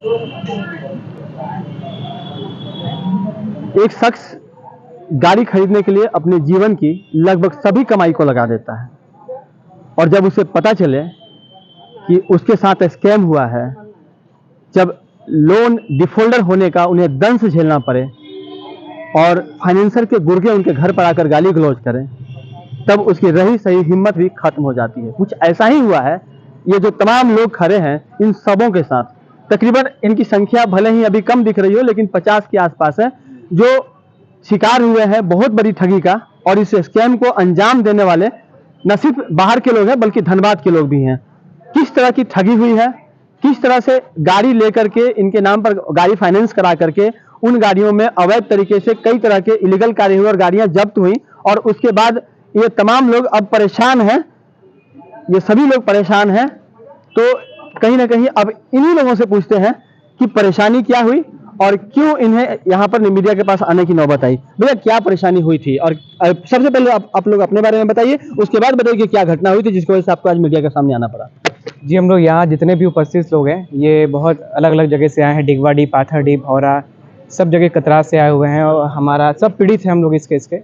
एक शख्स गाड़ी खरीदने के लिए अपने जीवन की लगभग सभी कमाई को लगा देता है, और जब उसे पता चले कि उसके साथ स्कैम हुआ है, जब लोन डिफॉल्टर होने का उन्हें दंश झेलना पड़े और फाइनेंसर के गुर्गे उनके घर पर आकर गाली गलौज करें, तब उसकी रही सही हिम्मत भी खत्म हो जाती है। कुछ ऐसा ही हुआ है। ये जो तमाम लोग खड़े हैं, इन सबों के साथ तकरीबन इनकी संख्या भले ही अभी कम दिख रही हो, लेकिन 50 के आसपास है, जो शिकार हुए हैं बहुत बड़ी ठगी का। और इस स्कैम को अंजाम देने वाले न सिर्फ बाहर के लोग हैं, बल्कि धनबाद के लोग भी हैं। किस तरह की ठगी हुई है, किस तरह से गाड़ी लेकर के इनके नाम पर गाड़ी फाइनेंस करा करके उन गाड़ियों में अवैध तरीके से कई तरह के इलीगल कार्य हुए और गाड़ियां जब्त हुई, और उसके बाद ये तमाम लोग अब परेशान हैं, ये सभी लोग परेशान हैं। तो कहीं ना कहीं अब इन्हीं लोगों से पूछते हैं कि परेशानी क्या हुई और क्यों इन्हें यहाँ पर मीडिया के पास आने की नौबत आई। भैया, क्या परेशानी हुई थी? और सबसे पहले आप लोग अपने बारे में बताइए, उसके बाद बताइए कि क्या घटना हुई थी जिसकी वजह से आपको आज मीडिया के सामने आना पड़ा। जी, हम लोग यहाँ जितने भी उपस्थित लोग हैं, ये बहुत अलग अलग जगह से आए हैं। डिगवाडी, पाथरडी, भौरा, सब जगह कतरास से आए हुए हैं, और हमारा सब पीड़ित हैं हम लोग इस केस के।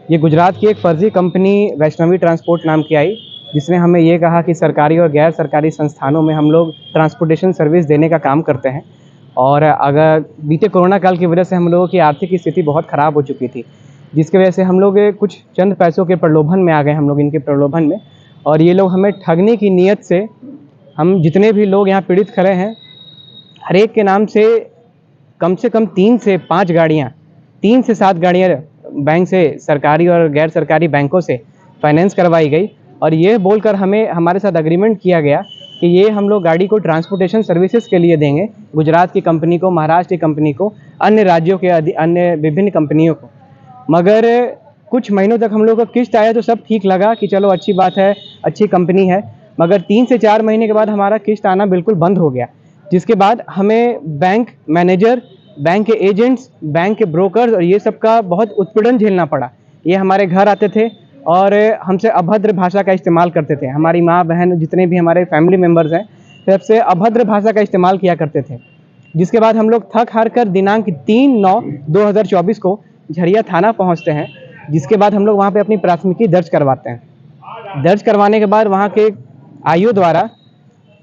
ये गुजरात की एक फर्जी कंपनी वैष्णवी ट्रांसपोर्ट नाम की आई, जिसने हमें ये कहा कि सरकारी और गैर सरकारी संस्थानों में हम लोग ट्रांसपोर्टेशन सर्विस देने का काम करते हैं। और अगर बीते कोरोना काल की वजह से हम लोगों की आर्थिक स्थिति बहुत ख़राब हो चुकी थी, जिसकी वजह से हम लोग कुछ चंद पैसों के प्रलोभन में आ गए, हम लोग इनके प्रलोभन में। और ये लोग हमें ठगने की नीयत से, हम जितने भी लोग यहाँ पीड़ित खड़े हैं, हर एक के नाम से कम 3 से 5 गाड़ियाँ, 3 से 7 गाड़ियाँ बैंक से, सरकारी और गैर सरकारी बैंकों से फाइनेंस करवाई गई। और ये बोलकर हमारे साथ एग्रीमेंट किया गया कि ये हम लोग गाड़ी को ट्रांसपोर्टेशन सर्विसेज के लिए देंगे, गुजरात की कंपनी को, महाराष्ट्र की कंपनी को, अन्य राज्यों के अन्य विभिन्न कंपनियों को। मगर कुछ महीनों तक हम लोग को किस्त आया तो सब ठीक लगा कि चलो अच्छी बात है, अच्छी कंपनी है। मगर 3 से 4 महीने के बाद हमारा किस्त आना बिल्कुल बंद हो गया, जिसके बाद हमें बैंक मैनेजर, बैंक के एजेंट्स, बैंक के ब्रोकर्स और ये सब का बहुत उत्पीड़न झेलना पड़ा। ये हमारे घर आते थे और हमसे अभद्र भाषा का इस्तेमाल करते थे। हमारी माँ बहन, जितने भी हमारे फैमिली मेम्बर्स हैं, सबसे अभद्र भाषा का इस्तेमाल किया करते थे। जिसके बाद हम लोग थक हार कर दिनांक 3/9/2024 को झरिया थाना पहुँचते हैं, जिसके बाद हम लोग वहाँ पे अपनी प्राथमिकी दर्ज करवाते हैं। दर्ज करवाने के बाद वहाँ के आईओ द्वारा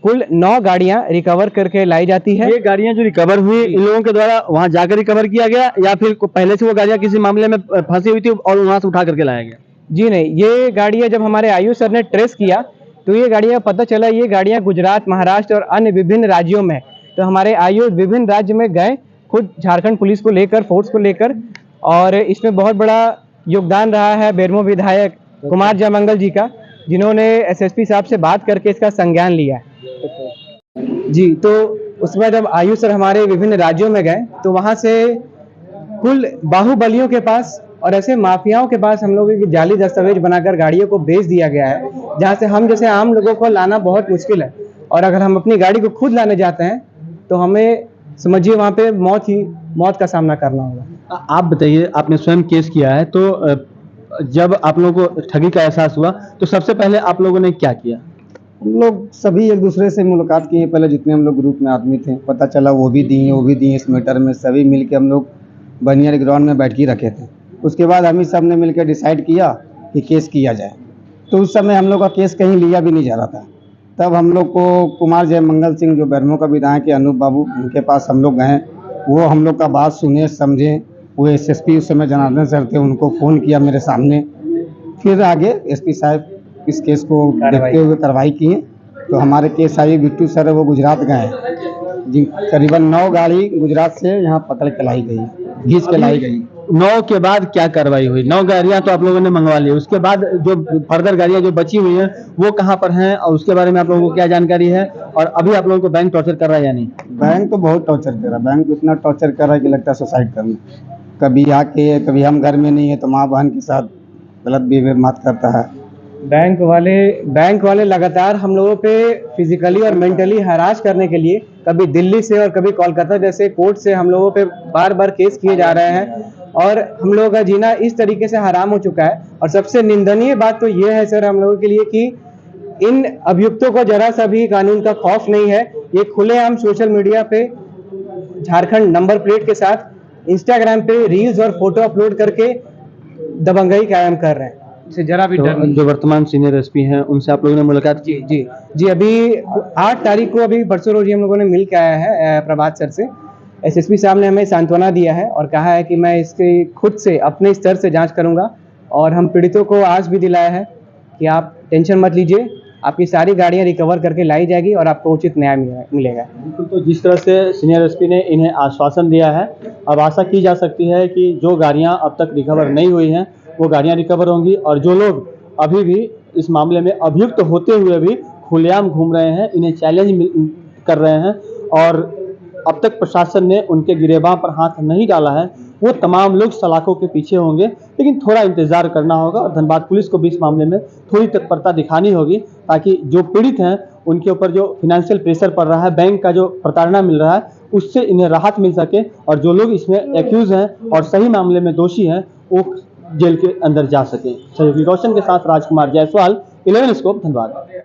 कुल 9 गाड़ियाँ रिकवर करके लाई जाती है। ये गाड़ियाँ जो रिकवर हुई, इन लोगों के द्वारा वहाँ जाकर रिकवर किया गया, या फिर पहले से वो गाड़ियाँ किसी मामले में फंसी हुई थी और वहाँ से उठा करके लाया गया? जी नहीं, ये गाड़ियाँ जब हमारे आईओ सर ने ट्रेस किया तो ये गाड़ियाँ पता चला ये गाड़ियाँ गुजरात, महाराष्ट्र और अन्य विभिन्न राज्यों में। तो हमारे आईओ विभिन्न राज्य में गए, खुद झारखंड पुलिस को लेकर, फोर्स को लेकर, और इसमें बहुत बड़ा योगदान रहा है बेरमो विधायक कुमार जयमंगल जी का, जिन्होंने एसएसपी साहब से बात करके इसका संज्ञान लिया। जी, तो उसके बाद जब आयु सर हमारे विभिन्न राज्यों में गए तो वहाँ से कुल बाहुबलियों के पास और ऐसे माफियाओं के पास हम लोगों की जाली दस्तावेज बनाकर गाड़ियों को बेच दिया गया है, जहाँ से हम जैसे आम लोगों को लाना बहुत मुश्किल है। और अगर हम अपनी गाड़ी को खुद लाने जाते हैं तो हमें समझिए वहाँ पे मौत का सामना करना होगा। आप बताइए, आपने स्वयं केस किया है, तो जब आप लोगों को ठगी का एहसास हुआ तो सबसे पहले आप लोगों ने क्या किया? हम लोग सभी एक दूसरे से मुलाकात किए। पहले जितने हम लोग ग्रुप में आदमी थे, पता चला वो भी दिए इस मैटर में। सभी मिल के हम लोग बनियर ग्राउंड में बैठ के रखे थे। उसके बाद हम ही सब ने मिल के डिसाइड किया कि केस किया जाए। तो उस समय हम लोग का केस कहीं लिया भी नहीं जा रहा था। तब हम लोग को कुमार जयमंगल सिंह, जो बेरमो का विधायक है, अनूप बाबू, उनके पास हम लोग गए। वो हम लोग का बात सुने, समझे। वो एसएसपी उस समय जनार्दन सर थे, उनको फ़ोन किया मेरे सामने। फिर आगे एसपी साहब इस केस को देखते हुए कार्रवाई किए। तो हमारे केस आई, बिट्टू सर वो गुजरात गए जी। करीबन 9 गाड़ी गुजरात से यहाँ पकड़ के लाई गई, घींच के लाई गई। 9 के बाद क्या कार्रवाई हुई? 9 गाड़ियां तो आप लोगों ने मंगवा ली, उसके बाद जो फर्दर गाड़ियां जो बची हुई हैं वो कहां पर हैं, और उसके बारे में आप लोगों को क्या जानकारी है? और अभी आप लोगों को बैंक टॉर्चर कर रहा है या नहीं? बैंक तो बहुत टॉर्चर कर रहा है। बैंक इतना टॉर्चर कर रहा है कि लगता है सुसाइड करना। कभी आके, कभी हम घर में नहीं है तो माँ बहन के साथ गलत बिहेवियर मत करता है। बैंक वाले लगातार हम लोगों पे फिजिकली और मेंटली हरास करने के लिए कभी दिल्ली से और कभी कोलकाता जैसे कोर्ट से हम लोगों पे बार बार केस किए जा रहे हैं, और हम लोगों का जीना इस तरीके से हराम हो चुका है। और सबसे निंदनीय बात तो ये है सर हम लोगों के लिए कि इन अभियुक्तों को जरा सा भी कानून का खौफ नहीं है। ये खुलेआम सोशल मीडिया पे झारखंड नंबर प्लेट के साथ इंस्टाग्राम पे रील्स और फोटो अपलोड करके दबंगई कायम कर रहे हैं। इसे जरा भी डर तो नहीं। जो वर्तमान सीनियर एसपी हैं उनसे आप लोगों ने मुलाकात की? जी अभी 8 तारीख को अभी परसों रोज ही हम लोगों ने मिल के आया है प्रभात सर से। एसएसपी साहब ने हमें सांत्वना दिया है और कहा है कि मैं इसके खुद से अपने स्तर से जांच करूंगा और हम पीड़ितों को आस भी दिलाया है कि आप टेंशन मत लीजिए, आपकी सारी गाड़ियां रिकवर करके लाई जाएगी और आपको उचित न्याय मिलेगा। बिल्कुल, तो जिस तरह से सीनियर एसपी ने इन्हें आश्वासन दिया है, अब आशा की जा सकती है कि जो गाड़ियां अब तक रिकवर नहीं हुई हैं वो गाड़ियां रिकवर होंगी और जो लोग अभी भी इस मामले में अभियुक्त होते हुए भी खुलेआम घूम रहे हैं, इन्हें चैलेंज कर रहे हैं और अब तक प्रशासन ने उनके गिरेबां पर हाथ नहीं डाला है, वो तमाम लोग सलाखों के पीछे होंगे। लेकिन थोड़ा इंतजार करना होगा और धनबाद पुलिस को भी इस मामले में थोड़ी तत्परता दिखानी होगी ताकि जो पीड़ित हैं उनके ऊपर जो फिनेंशियल प्रेशर पड़ रहा है, बैंक का जो प्रताड़ना मिल रहा है, उससे इन्हें राहत मिल सके और जो लोग इसमें एक्यूज हैं और सही मामले में दोषी हैं वो जेल के अंदर जा सके। सहयोगी रोशन के साथ राजकुमार जायसवाल, 11 स्कोप, धनबाद।